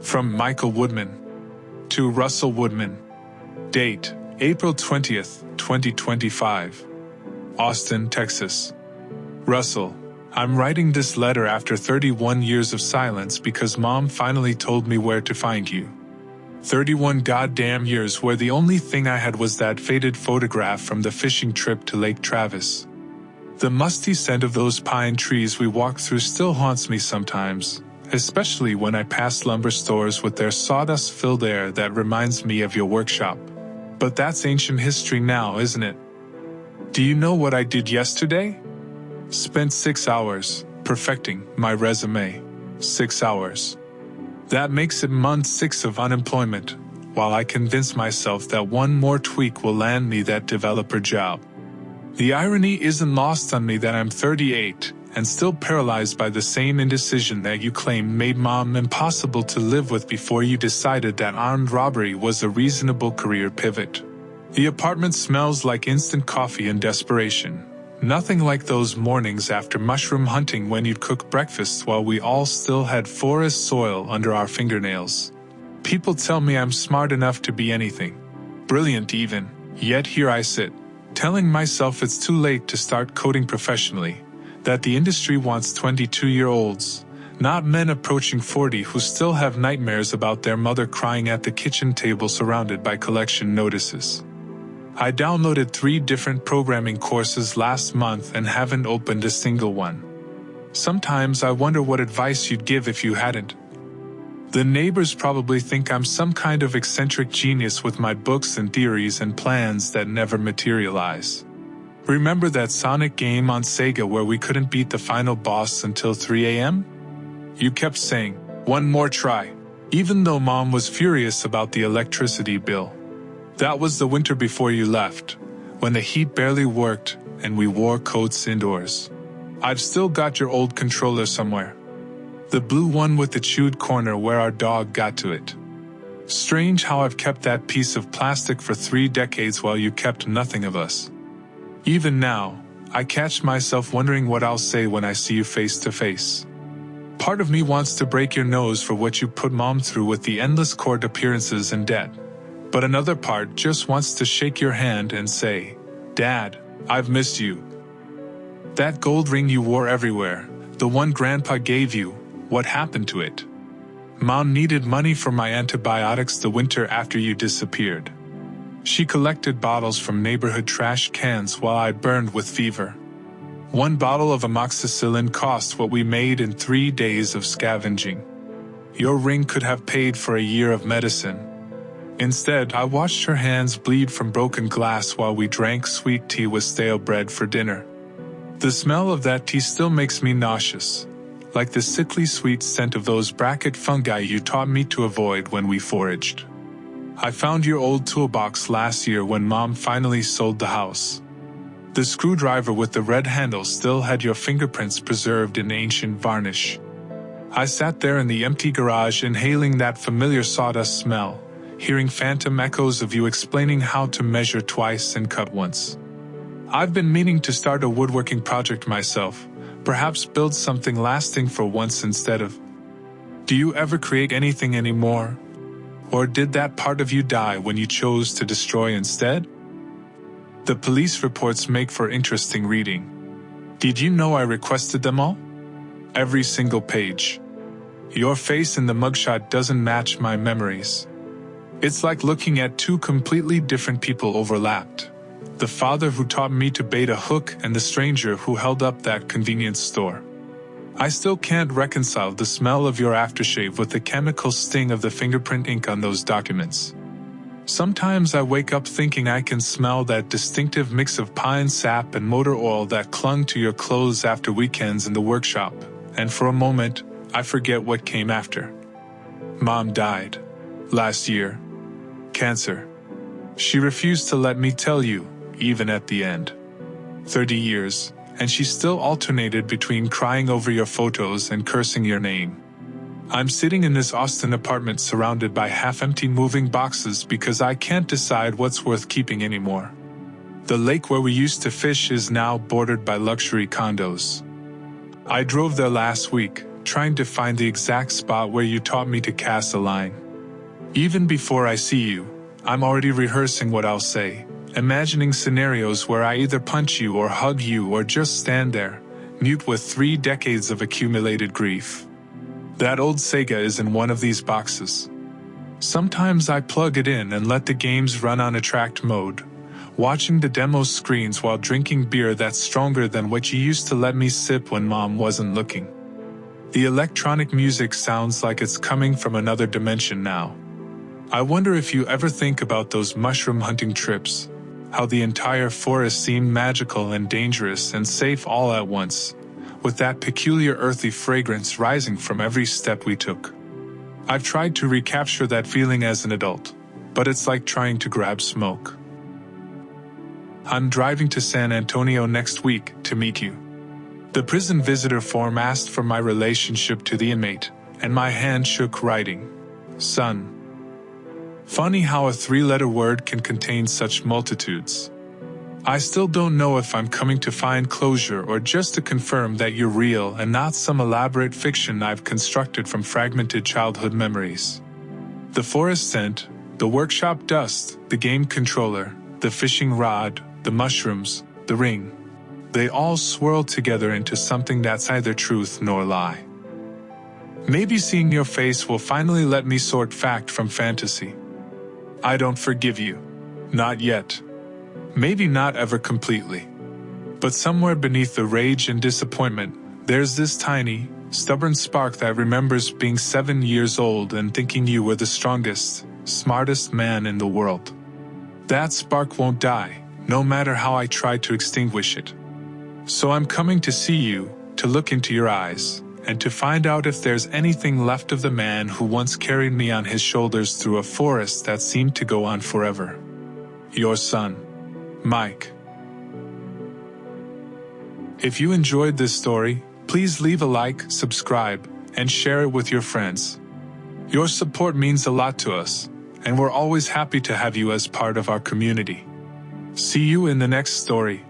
From Michael Woodman to Russell Woodman. Date, April 20th, 2025. Austin, Texas. Russell, I'm writing this letter after 31 years of silence because Mom finally told me where to find you. 31 goddamn years where the only thing I had was that faded photograph from the fishing trip to Lake Travis. The musty scent of those pine trees we walked through still haunts me sometimes, especially when I pass lumber stores with their sawdust-filled air that reminds me of your workshop. But that's ancient history now, isn't it? Do you know what I did yesterday? Spent 6 hours perfecting my resume. 6 hours. That makes it month 6 of unemployment, while I convince myself that one more tweak will land me that developer job. The irony isn't lost on me that I'm 38 and still paralyzed by the same indecision that you claimed made Mom impossible to live with before you decided that armed robbery was a reasonable career pivot. The apartment smells like instant coffee and desperation. Nothing like those mornings after mushroom hunting when you'd cook breakfast while we all still had forest soil under our fingernails. People tell me I'm smart enough to be anything. Brilliant even. Yet here I sit, telling myself it's too late to start coding professionally, that the industry wants 22-year-olds, not men approaching 40 who still have nightmares about their mother crying at the kitchen table surrounded by collection notices. I downloaded 3 different programming courses last month and haven't opened a single one. Sometimes I wonder what advice you'd give if you hadn't. The neighbors probably think I'm some kind of eccentric genius with my books and theories and plans that never materialize. Remember that Sonic game on Sega where we couldn't beat the final boss until 3 a.m.? You kept saying, "One more try," even though Mom was furious about the electricity bill. That was the winter before you left, when the heat barely worked and we wore coats indoors. I've still got your old controller somewhere. The blue one with the chewed corner where our dog got to it. Strange how I've kept that piece of plastic for 3 decades while you kept nothing of us. Even now, I catch myself wondering what I'll say when I see you face to face. Part of me wants to break your nose for what you put Mom through with the endless court appearances and debt. But another part just wants to shake your hand and say, "Dad, I've missed you." That gold ring you wore everywhere, the one Grandpa gave you, what happened to it? Mom needed money for my antibiotics the winter after you disappeared. She collected bottles from neighborhood trash cans while I burned with fever. 1 bottle of amoxicillin cost what we made in 3 days of scavenging. Your ring could have paid for a year of medicine. Instead, I watched her hands bleed from broken glass while we drank sweet tea with stale bread for dinner. The smell of that tea still makes me nauseous, like the sickly sweet scent of those bracket fungi you taught me to avoid when we foraged. I found your old toolbox last year when Mom finally sold the house. The screwdriver with the red handle still had your fingerprints preserved in ancient varnish. I sat there in the empty garage inhaling that familiar sawdust smell, hearing phantom echoes of you explaining how to measure twice and cut once. I've been meaning to start a woodworking project myself, perhaps build something lasting for once instead of... Do you ever create anything anymore? Or did that part of you die when you chose to destroy instead? The police reports make for interesting reading. Did you know I requested them all? Every single page. Your face in the mugshot doesn't match my memories. It's like looking at 2 completely different people overlapped. The father who taught me to bait a hook and the stranger who held up that convenience store. I still can't reconcile the smell of your aftershave with the chemical sting of the fingerprint ink on those documents. Sometimes I wake up thinking I can smell that distinctive mix of pine sap and motor oil that clung to your clothes after weekends in the workshop, and for a moment, I forget what came after. Mom died. Last year. Cancer. She refused to let me tell you, even at the end. 30 years, and she still alternated between crying over your photos and cursing your name. I'm sitting in this Austin apartment surrounded by half-empty moving boxes because I can't decide what's worth keeping anymore. The lake where we used to fish is now bordered by luxury condos. I drove there last week, trying to find the exact spot where you taught me to cast a line. Even before I see you, I'm already rehearsing what I'll say, imagining scenarios where I either punch you or hug you or just stand there, mute with 3 decades of accumulated grief. That old Sega is in one of these boxes. Sometimes I plug it in and let the games run on attract mode, watching the demo screens while drinking beer that's stronger than what you used to let me sip when mom wasn't looking. The electronic music sounds like it's coming from another dimension now. I wonder if you ever think about those mushroom hunting trips, how the entire forest seemed magical and dangerous and safe all at once, with that peculiar earthy fragrance rising from every step we took. I've tried to recapture that feeling as an adult, but it's like trying to grab smoke. I'm driving to San Antonio next week to meet you. The prison visitor form asked for my relationship to the inmate, and my hand shook writing, "Son." Funny how a 3-letter word can contain such multitudes. I still don't know if I'm coming to find closure or just to confirm that you're real and not some elaborate fiction I've constructed from fragmented childhood memories. The forest scent, the workshop dust, the game controller, the fishing rod, the mushrooms, the ring. They all swirl together into something that's neither truth nor lie. Maybe seeing your face will finally let me sort fact from fantasy. I don't forgive you. Not yet. Maybe not ever completely. But somewhere beneath the rage and disappointment, there's this tiny, stubborn spark that remembers being 7 years old and thinking you were the strongest, smartest man in the world. That spark won't die, no matter how I try to extinguish it. So I'm coming to see you, to look into your eyes, and to find out if there's anything left of the man who once carried me on his shoulders through a forest that seemed to go on forever. Your son, Mike. If you enjoyed this story, please leave a like, subscribe, and share it with your friends. Your support means a lot to us, and we're always happy to have you as part of our community. See you in the next story.